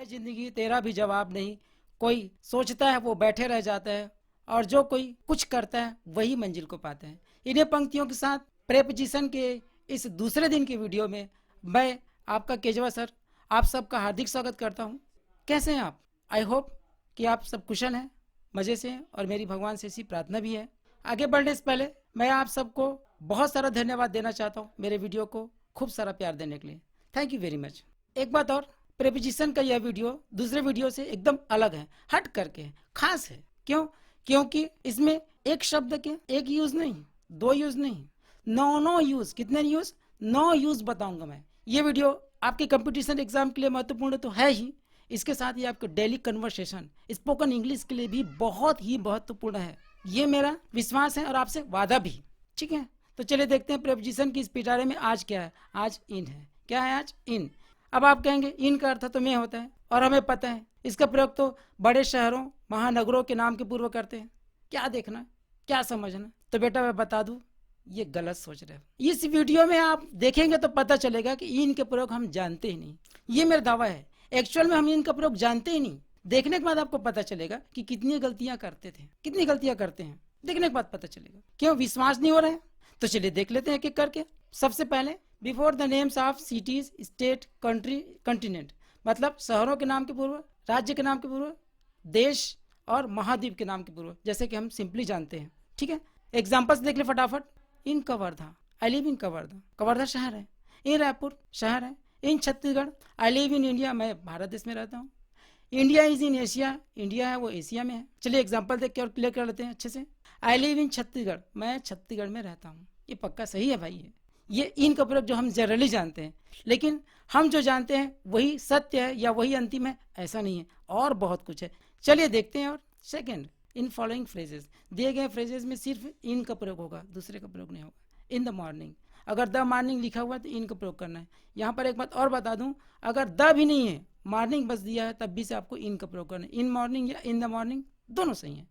है जिंदगी तेरा भी जवाब नहीं, कोई सोचता है वो बैठे रह जाता है, और जो कोई कुछ करता है वही मंजिल को पाता है। इन्हीं पंक्तियों के साथ प्रेपोजिशन के इस दूसरे दिन की वीडियो में मैं आपका केजवा सर आप सबका हार्दिक स्वागत करता हूँ। कैसे हैं आप? आई होप कि आप सब कुशल हैं, मज़े से हैं, और मेरी भगवान से ऐसी प्रार्थना भी है। आगे बढ़ने से पहले मैं आप सबको बहुत सारा धन्यवाद देना चाहता हूँ मेरे वीडियो को खूब सारा प्यार देने के लिए। Thank you very much. एक बात और, प्रेपोजिशन का यह वीडियो दूसरे वीडियो से एकदम अलग है, हट करके है, खास है। क्यों? क्योंकि इसमें एक शब्द के एक यूज नहीं, दो यूज नहीं, नो यूज। कितने यूज? 9 यूज बताऊंगा मैं। ये वीडियो आपके कंपटीशन एग्जाम के लिए महत्वपूर्ण तो है ही, इसके साथ ही आपके डेली कन्वर्सेशन स्पोकन इंग्लिश के लिए भी बहुत ही महत्वपूर्ण है। ये मेरा विश्वास है और आपसे वादा भी। ठीक है, तो चलिए देखते हैं प्रेपोजिशन की इस पिटारे में आज क्या है। आज इन है। क्या है आज? इन। अब आप कहेंगे इन का अर्थ तो में होता है, और हमें पता है इसका प्रयोग तो बड़े शहरों महानगरों के नाम के पूर्व करते हैं। क्या देखना, क्या समझना? तो बेटा मैं बता दूं, ये गलत सोच रहे हो। इस वीडियो में आप देखेंगे तो पता चलेगा कि इन के प्रयोग हम जानते ही नहीं। ये मेरा दावा है, एक्चुअल में हम इनका प्रयोग जानते ही नहीं। देखने के बाद आपको पता चलेगा कि कितनी गलतियां करते थे, कितनी गलतियां करते हैं। देखने के बाद पता चलेगा। क्यों विश्वास नहीं हो रहा है? तो चलिए देख लेते हैं एक एक करके। सबसे पहले before the names of cities, state, country, continent, मतलब शहरों के नाम के पूर्व, राज्य के नाम के पूर्व, देश और महाद्वीप के नाम के पूर्व, जैसे कि हम सिंपली जानते हैं। ठीक है, एग्जाम्पल्स देख ले फटाफट। In Kawardha, I live in Kawardha, Kawardha शहर है। इन रायपुर शहर है। In Chhattisgarh, I live in India, मैं भारत देश में रहता हूँ। India is in Asia, India है वो एशिया में है। चलिए एग्जाम्पल देख के और क्लियर कर लेते हैं अच्छे से। आई लिव इन छत्तीसगढ़, मैं छत्तीसगढ़ में रहता हूँ। ये पक्का सही है भाई। ये इन का प्रयोग जो हम जनरली जानते हैं, लेकिन हम जो जानते हैं वही सत्य है या वही अंतिम है, ऐसा नहीं है, और बहुत कुछ है। चलिए देखते हैं। और सेकंड, इन फॉलोइंग फ्रेजेस, दिए गए फ्रेजेस में सिर्फ इन का प्रयोग होगा, दूसरे का प्रयोग नहीं होगा। इन द मॉर्निंग, अगर द मॉर्निंग लिखा हुआ है तो इन का प्रयोग करना है। यहाँ पर एक बात और बता दूं, अगर द भी नहीं है, मॉर्निंग बस दिया है, तब भी से आपको इन का प्रयोग करना है। इन मॉर्निंग या इन द मॉर्निंग दोनों सही है।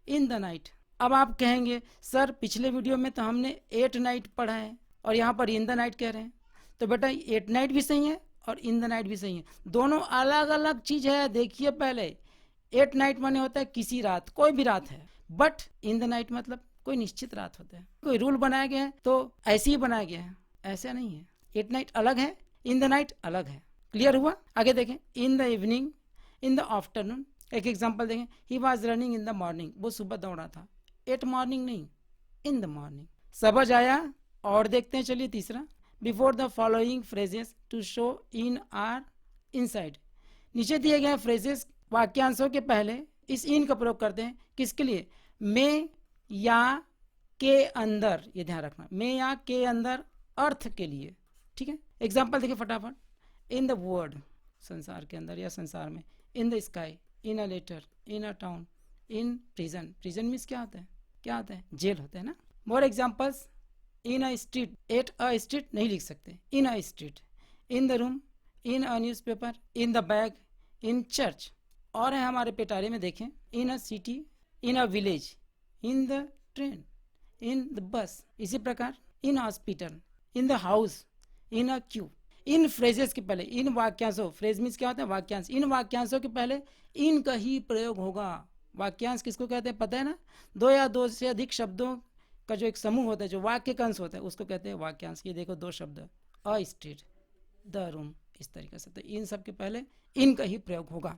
इन द नाइट, अब आप कहेंगे सर पिछले वीडियो में तो हमने 8 नाइट पढ़ा है और यहाँ पर इन द नाइट कह रहे हैं। तो बेटा 8 नाइट भी सही है और इन द नाइट भी सही है, दोनों अलग अलग चीज है। देखिए पहले 8 नाइट माने होता है किसी रात, कोई भी रात है, बट इन द नाइट मतलब कोई निश्चित रात होता है। कोई रूल बनाया गया है तो ऐसे ही बनाया गया है, ऐसा नहीं है। 8 नाइट अलग है, इन द नाइट अलग है। क्लियर हुआ? आगे देखें। In the evening, in the afternoon. एक एग्जाम्पल देखें। He was running in the morning, वो सुबह दौड़ा था। 8 मॉर्निंग नहीं, इन द मॉर्निंग। समझ आया? और देखते हैं चलिए तीसरा। Before the following phrases to show in or inside, नीचे दिए गए फ्रेजेस वाक्यांशों के पहले इस इन का प्रयोग करते हैं। किसके लिए? में या के अंदर, ये ध्यान रखना, में या के अंदर अर्थ के लिए। ठीक है, एग्जाम्पल देखिए फटाफट। इन द वर्ल्ड, संसार के अंदर या संसार में। In the sky, in a letter, in a town, in prison. Prison means क्या होता है? क्या होता है? जेल होता है ना। More examples. In a street, at a street नहीं लिख सकते, in a street. In the room, in a newspaper, in the bag, in church. और है हमारे पिटारे में देखें। In a city, in a village, in the train, in the bus. इसी प्रकार in hospital, in the house, in a queue. इन phrases के पहले, इन वाक्यांशों, फ्रेज मीन्स क्या होता है? वाक्यांश। इन वाक्यांशों के पहले इन का ही प्रयोग होगा। वाक्यांश किसको कहते हैं पता है ना? दो या दो से अधिक शब्दों का जो एक समूह होता है, जो वाक्य का अंश होता है, उसको कहते हैं वाक्यांश। ये देखो 2 शब्द, अ स्ट्रीट, द रूम, इस तरीके से। तो इन सब के पहले इन का ही प्रयोग होगा।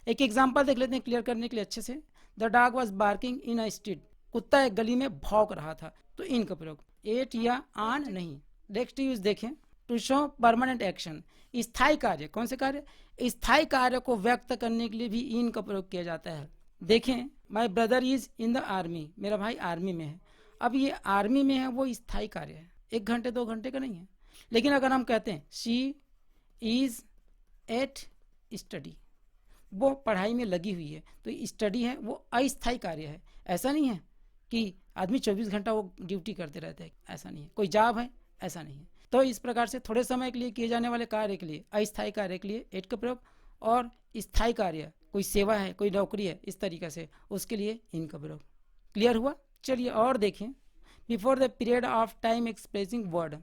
एक एग्जांपल देख लेते हैं क्लियर करने के लिए अच्छे से। The dog was barking in a street, कुत्ता एक गली में भौंक रहा था। तो इन का प्रयोग, एट या आन नहीं। नेक्स्ट यूज देखें। टू शो परमानेंट एक्शन, स्थायी कार्य। कौन से कार्य? स्थायी कार्य को व्यक्त करने के लिए भी इन का प्रयोग किया जाता है। देखें, my brother is in the army, मेरा भाई आर्मी में है। अब ये आर्मी में है, वो स्थायी कार्य है, 1 घंटे 2 घंटे का नहीं है। लेकिन अगर हम कहते हैं शी इज एट स्टडी, वो पढ़ाई में लगी हुई है, तो स्टडी है वो अस्थायी कार्य है। ऐसा नहीं है कि आदमी 24 घंटा वो ड्यूटी करते रहते हैं, ऐसा नहीं है। कोई जॉब है, ऐसा नहीं है। तो इस प्रकार से थोड़े समय के लिए किए जाने वाले कार्य के लिए, अस्थायी कार्य के लिए एट का प्रयोग, और स्थायी कार्य, कोई सेवा है, कोई नौकरी है, इस तरीके से उसके लिए इन का प्रयोग। क्लियर हुआ? चलिए और देखें। Before the period of time expressing word,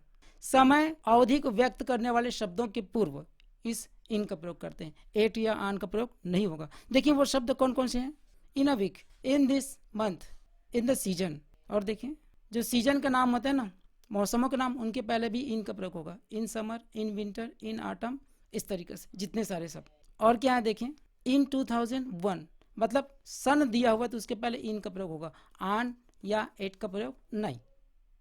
समय अवधि को व्यक्त करने वाले शब्दों के पूर्व, इस इन का प्रयोग करते हैं, एट या आन का प्रयोग नहीं होगा। देखिए वो शब्द कौन कौन से हैं, in a week, in this month, in the season. और देखिए जो सीजन का नाम होता है ना, मौसमों के नाम, उनके पहले भी इन का प्रयोग होगा, in summer, in winter, in autumn, इस तरीके से जितने सारे सब। और क्या है देखें, इन 2001, मतलब सन दिया हुआ तो उसके पहले इन का प्रयोग होगा, आन या एट का प्रयोग नहीं।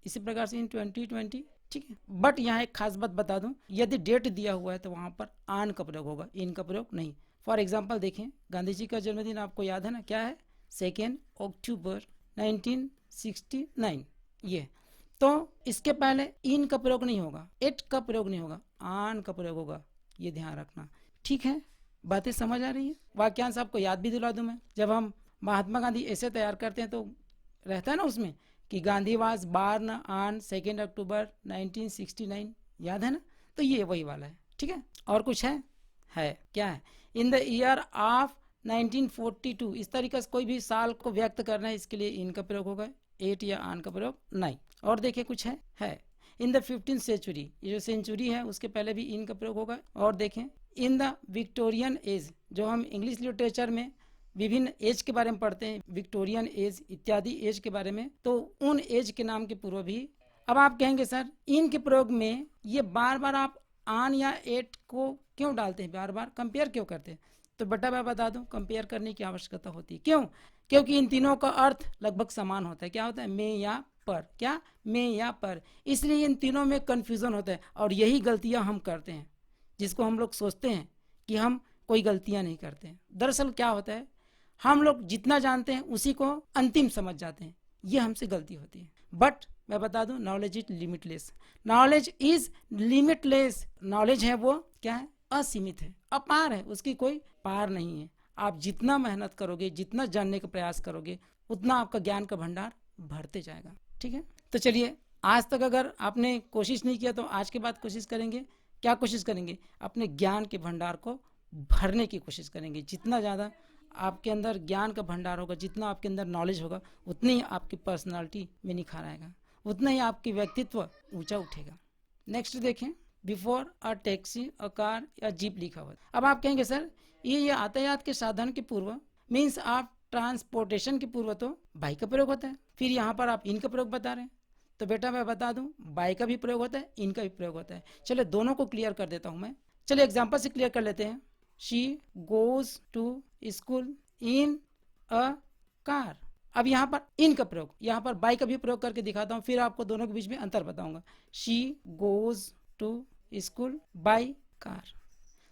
इसी प्रकार से इन 2020, ठीक है। बट यहाँ एक खास बात बता दूं, यदि डेट दिया हुआ है तो वहां पर आन का प्रयोग होगा, इन का प्रयोग नहीं। फॉर एग्जाम्पल देखें, गांधी जी का जन्मदिन आपको याद है ना, क्या है, 2 अक्टूबर 1969, ये तो इसके पहले इन का प्रयोग नहीं होगा, एट का प्रयोग नहीं होगा, आन का प्रयोग होगा, ये ध्यान रखना, ठीक है। बातें समझ आ रही है। वाक्यांश आपको याद भी दिला दूं मैं, जब हम महात्मा गांधी ऐसे तैयार करते हैं तो रहता है ना उसमें कि गांधी वाज बार्न ऑन 2 अक्टूबर 1969, याद है ना, तो ये वही वाला है, ठीक है। और कुछ है क्या है, इन द ईयर ऑफ 1942, इस तरीके से कोई भी साल को व्यक्त करना है, इसके लिए इन का प्रयोग होगा, एट या आन का प्रयोग नहीं। और देखिए कुछ है इन द 15th सेंचुरी, ये जो सेंचुरी है उसके पहले भी इन का प्रयोग होगा। और देखें इन द विक्टोरियन एज, जो हम इंग्लिश लिटरेचर में विभिन्न एज के बारे में पढ़ते हैं, विक्टोरियन एज इत्यादि एज के बारे में, तो उन एज के नाम के पूर्व भी। अब आप कहेंगे सर इन के प्रयोग में ये बार बार आप आन या एट को क्यों डालते हैं, बार बार कंपेयर क्यों करते हैं, तो बेटा मैं बता दूं, कंपेयर करने की आवश्यकता होती है। क्यों, क्योंकि इन तीनों का अर्थ लगभग समान होता है। क्या होता है, में या पर, क्या, में या पर, इसलिए इन तीनों में कंफ्यूजन होता है। और यही गलतियां हम करते हैं, जिसको हम लोग सोचते हैं कि हम कोई गलतियां नहीं करते हैं। दरअसल क्या होता है, हम लोग जितना जानते हैं उसी को अंतिम समझ जाते हैं, ये हमसे गलती होती है। बट मैं बता दूं, knowledge is limitless, knowledge is limitless, knowledge है वो क्या है, असीमित है, अपार है, उसकी कोई पार नहीं है। आप जितना मेहनत करोगे, जितना जानने का प्रयास करोगे, उतना आपका ज्ञान का भंडार भरते जाएगा, ठीक है। तो चलिए, आज तक अगर आपने कोशिश नहीं किया तो आज के बाद कोशिश करेंगे, क्या कोशिश करेंगे, अपने ज्ञान के भंडार को भरने की कोशिश करेंगे। जितना ज़्यादा आपके अंदर ज्ञान का भंडार होगा, जितना आपके अंदर नॉलेज होगा, उतनी ही आपकी पर्सनालिटी में निखार आएगा, उतना ही आपकी व्यक्तित्व ऊंचा उठेगा। नेक्स्ट देखें, before a taxi, a car या जीप लिखा हुआ है। अब आप कहेंगे सर ये यातायात के साधन के पूर्व, मीन्स आप ट्रांसपोर्टेशन के पूर्व तो बाइक का प्रयोग होता है, फिर यहाँ पर आप इनका प्रयोग बता रहे हैं। तो बेटा मैं बता दूं, बाइक का भी प्रयोग होता है, इनका भी प्रयोग होता है। चलिए दोनों को क्लियर कर देता हूं मैं। चलिए एग्जांपल से क्लियर कर लेते हैं। She goes to school in a car. अब यहाँ पर इन का प्रयोग, यहाँ पर बाई का भी प्रयोग करके दिखाता हूँ, फिर आपको दोनों के बीच में अंतर बताऊंगा। She goes to school by car,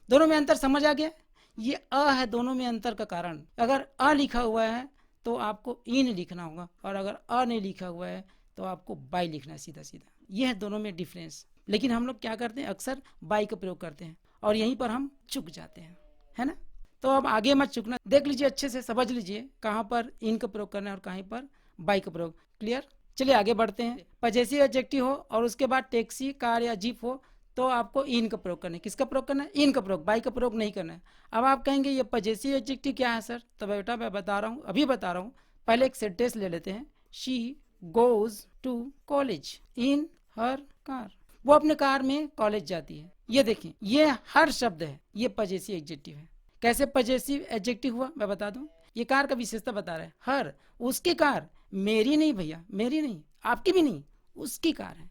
दोनों में अंतर समझ आ गया। ये अ है दोनों में अंतर का कारण। अगर अ लिखा हुआ है तो आपको इन लिखना होगा, और अगर अ नहीं लिखा हुआ है तो आपको बाई लिखना है, सीधा सीधा। यह है दोनों में डिफरेंस। लेकिन हम लोग क्या करते हैं, अक्सर बाई का प्रयोग करते हैं और यहीं पर हम चुक जाते हैं, है ना। तो अब आगे मत चुकना, देख लीजिए अच्छे से, समझ लीजिए कहाँ पर इन का प्रयोग करना है और कहीं पर बाई का प्रयोग। क्लियर, चलिए आगे बढ़ते हैं। पजेसिव एडजेक्टिव हो और उसके बाद टैक्सी, कार या जीप हो तो आपको इन का प्रयोग करना है। किसका प्रयोग करना है, इन का प्रयोग, बाई का प्रयोग नहीं करना है। अब आप कहेंगे ये पजेसिव एडजेक्टिव क्या है सर, तो बेटा मैं बता रहा हूँ, अभी बता रहा हूँ। पहले एक सेंटेंस ले लेते हैं। She goes to college in her car, वो अपने कार में कॉलेज जाती है। ये देखें, ये हर शब्द है, ये पजेसिव एडजेक्टिव है। कैसे पजेसिव एडजेक्टिव हुआ मैं बता दूं, ये कार का विशेषता बता रहा है। हर, उसकी कार, मेरी नहीं भैया, मेरी नहीं, आपकी भी नहीं, उसकी कार है,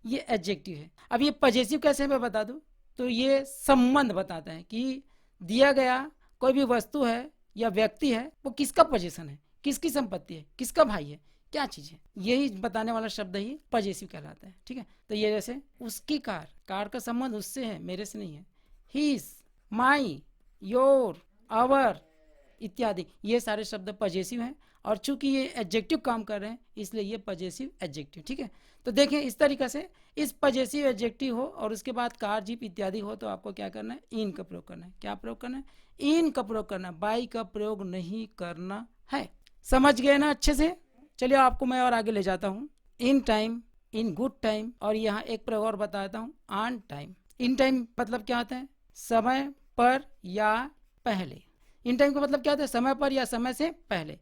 ये एडजेक्टिव है। अब ये पजेसिव कैसे मैं बता दूं, तो ये संबंध बताता है कि दिया गया कोई भी वस्तु है या व्यक्ति है, वो किसका पोजीशन है, किसकी संपत्ति है, किसका भाई है, क्या चीज है, यही बताने वाला शब्द ही पजेसिव कहलाता है, ठीक है। तो ये जैसे उसकी कार, कार का संबंध उससे है, मेरे से नहीं है। हिज, माई, योर, आवर इत्यादि, ये सारे शब्द पजेसिव हैं। और चूंकि ये एडजेक्टिव काम कर रहे हैं इसलिए ये पजेसिव एडजेक्टिव, ठीक है। तो देखें इस तरीके से, इस पजेसिव एडजेक्टिव हो और उसके बाद कार, जीप इत्यादि हो तो आपको क्या करना है, इन का प्रयोग करना है। क्या प्रयोग करना है, इन का प्रयोग करना है, बाई का प्रयोग नहीं करना है। समझ गए ना अच्छे से। चलिए आपको मैं और आगे ले जाता हूँ। In time, in good time, और यहाँ एक प्रयोग और बताता हूँ, ऑन टाइम। इन टाइम मतलब क्या होता है, समय पर या पहले। इन टाइम का मतलब क्या होता है, समय पर या समय से पहले।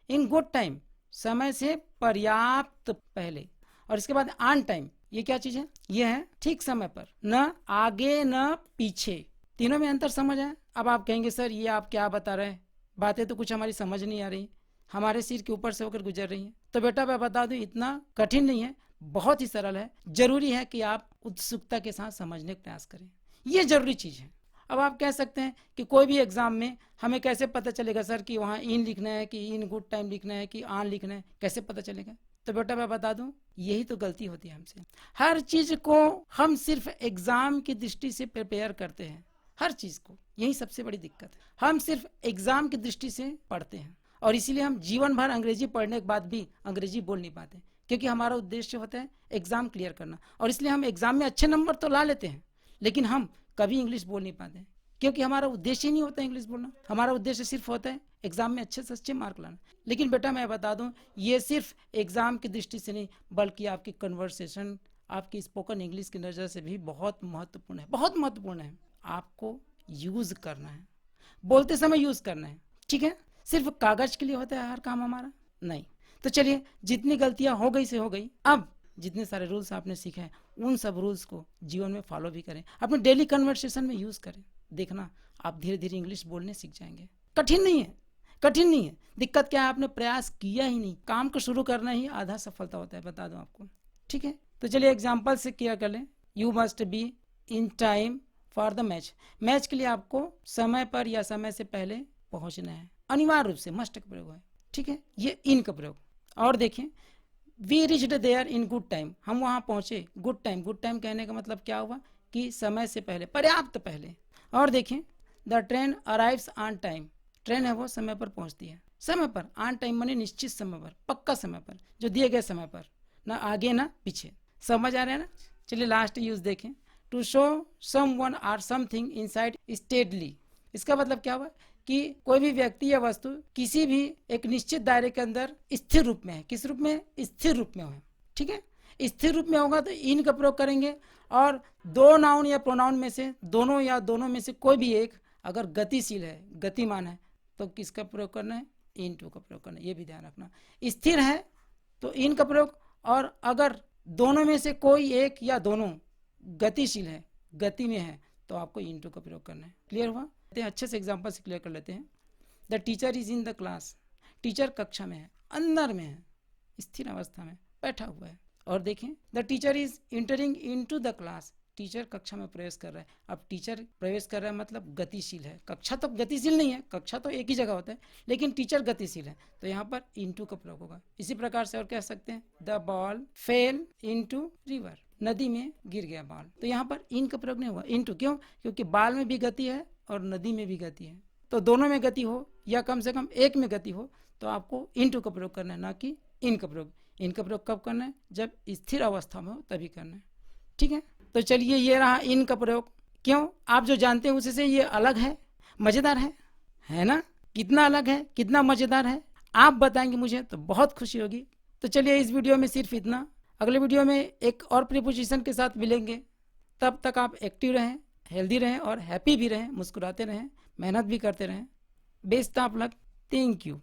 इन गुड टाइम, समय से पर्याप्त पहले। और इसके बाद ऑन टाइम, ये क्या चीज है, ये है ठीक समय पर, न आगे न पीछे, तीनों में अंतर समझ आया? अब आप कहेंगे सर ये आप क्या बता रहे हैं, बातें तो कुछ हमारी समझ नहीं आ रही, हमारे सिर के ऊपर से होकर गुजर रही हैं। तो बेटा मैं बता दूं इतना कठिन नहीं है, बहुत ही सरल है। जरूरी है कि आप उत्सुकता के साथ समझने का प्रयास करें, ये जरूरी चीज़ है। अब आप कह सकते हैं कि कोई भी एग्जाम में हमें कैसे पता चलेगा सर कि वहाँ इन लिखना है कि इन गुड टाइम लिखना है कि आन लिखना है, कैसे पता चलेगा? तो बेटा मैं बता दूं यही तो गलती होती है हमसे। हर चीज को हम सिर्फ एग्जाम की दृष्टि से प्रिपेयर करते हैं, हर चीज को, यही सबसे बड़ी दिक्कत है। हम सिर्फ एग्जाम की दृष्टि से पढ़ते हैं और इसीलिए हम जीवन भर अंग्रेजी पढ़ने के बाद भी अंग्रेजी बोल नहीं पाते, क्योंकि हमारा उद्देश्य होता है एग्जाम क्लियर करना। और इसलिए हम एग्जाम में अच्छे नंबर तो ला लेते हैं, लेकिन हम कभी इंग्लिश बोल नहीं पाते, क्योंकि हमारा उद्देश्य ही नहीं होता इंग्लिश बोलना। हमारा उद्देश्य सिर्फ होता है एग्जाम में अच्छे से अच्छे मार्क लाना। लेकिन बेटा मैं बता दूं ये सिर्फ एग्जाम की दृष्टि से नहीं, बल्कि आपकी कन्वर्सेशन, आपकी स्पोकन इंग्लिश की नज़र से भी बहुत महत्वपूर्ण है, बहुत महत्वपूर्ण है। आपको यूज करना है, बोलते समय यूज करना है, ठीक है? सिर्फ कागज के लिए होता है हर काम हमारा? नहीं। तो चलिए, जितनी गलतियां हो गई से हो गई, अब जितने सारे रूल्स आपने सीखे हैं उन सब रूल्स को जीवन में फॉलो भी करें, अपने डेली कन्वर्सेशन में यूज करें। देखना आप धीरे धीरे इंग्लिश बोलने सीख जाएंगे। कठिन नहीं है, कठिन नहीं है। दिक्कत क्या है, आपने प्रयास किया ही नहीं। काम को शुरू करना ही आधा सफलता होता है, बता दूं आपको, ठीक है? तो चलिए एग्जाम्पल से क्या कर लें। You must be in time for the match. Match के लिए आपको समय पर या समय से पहले पहुंचना है, अनिवार्य रूप से मस्ट का प्रयोग है, ठीक है? ये इन का प्रयोग। और देखिए we reached there in good time, हम वहां पहुंचे गुड टाइम। गुड टाइम कहने का मतलब क्या हुआ कि समय से पहले, पर्याप्त पहले। और देखें the train arrives on time, train है वो समय पर पहुंचती है, समय पर। ऑन टाइम माने निश्चित समय पर, पक्का समय पर, जो दिए गए समय पर, ना आगे ना पीछे। समझ आ रहा है ना? चलिए लास्ट यूज देखें। टू शो समवन और समथिंग इनसाइड स्टेडली, इसका मतलब क्या हुआ कि कोई भी व्यक्ति या वस्तु किसी भी एक निश्चित दायरे के अंदर स्थिर रूप में है। किस रूप में? स्थिर रूप में है, ठीक है? स्थिर रूप में होगा तो इन का प्रयोग करेंगे। और दो नाउन या प्रोनाउन में से दोनों या दोनों में से कोई भी एक अगर गतिशील है, गतिमान है, तो किसका प्रयोग करना है? इन टू का प्रयोग करना है, ये भी ध्यान रखना। स्थिर है तो इन का प्रयोग, और अगर दोनों में से कोई एक या दोनों गतिशील है, गति में है, तो आपको इन टू का प्रयोग करना है। क्लियर हुआ? अच्छे से एग्जाम्पल से क्लियर कर लेते हैं। The teacher is in the class, teacher कक्षा में है, अंदर में है, स्थिर अवस्था में बैठा हुआ है। और देखें the teacher is entering into the class, teacher कक्षा में प्रवेश कर रहा है। अब टीचर प्रवेश कर रहा है मतलब गतिशील है, कक्षा तो गतिशील नहीं है, कक्षा तो एक ही जगह होता है, लेकिन टीचर गतिशील है, तो यहाँ पर इनटू का प्रयोग होगा। इसी प्रकार से और कह सकते हैं the ball fail into river, नदी में गिर गया बॉल, तो यहाँ पर इन का प्रयोग नहीं हुआ, इनटू। क्यों? क्योंकि बाल में भी गति है और नदी में भी गति है, तो दोनों में गति हो या कम से कम एक में गति हो तो आपको इनटू का प्रयोग करना है, ना कि इन का प्रयोग। इनका प्रयोग कब करना है? जब स्थिर अवस्था में हो तभी करना है, ठीक है? तो चलिए ये रहा इन का प्रयोग। क्यों? आप जो जानते हैं उससे ये अलग है, मजेदार है ना? कितना अलग है, कितना मजेदार है, आप बताएंगे मुझे तो बहुत खुशी होगी। तो चलिए इस वीडियो में सिर्फ इतना। अगले वीडियो में एक और प्रीपोजिशन के साथ मिलेंगे। तब तक आप एक्टिव रहें, हेल्दी रहें और हैप्पी भी रहें, मुस्कुराते रहें, मेहनत भी करते रहें। Best of luck. Thank you.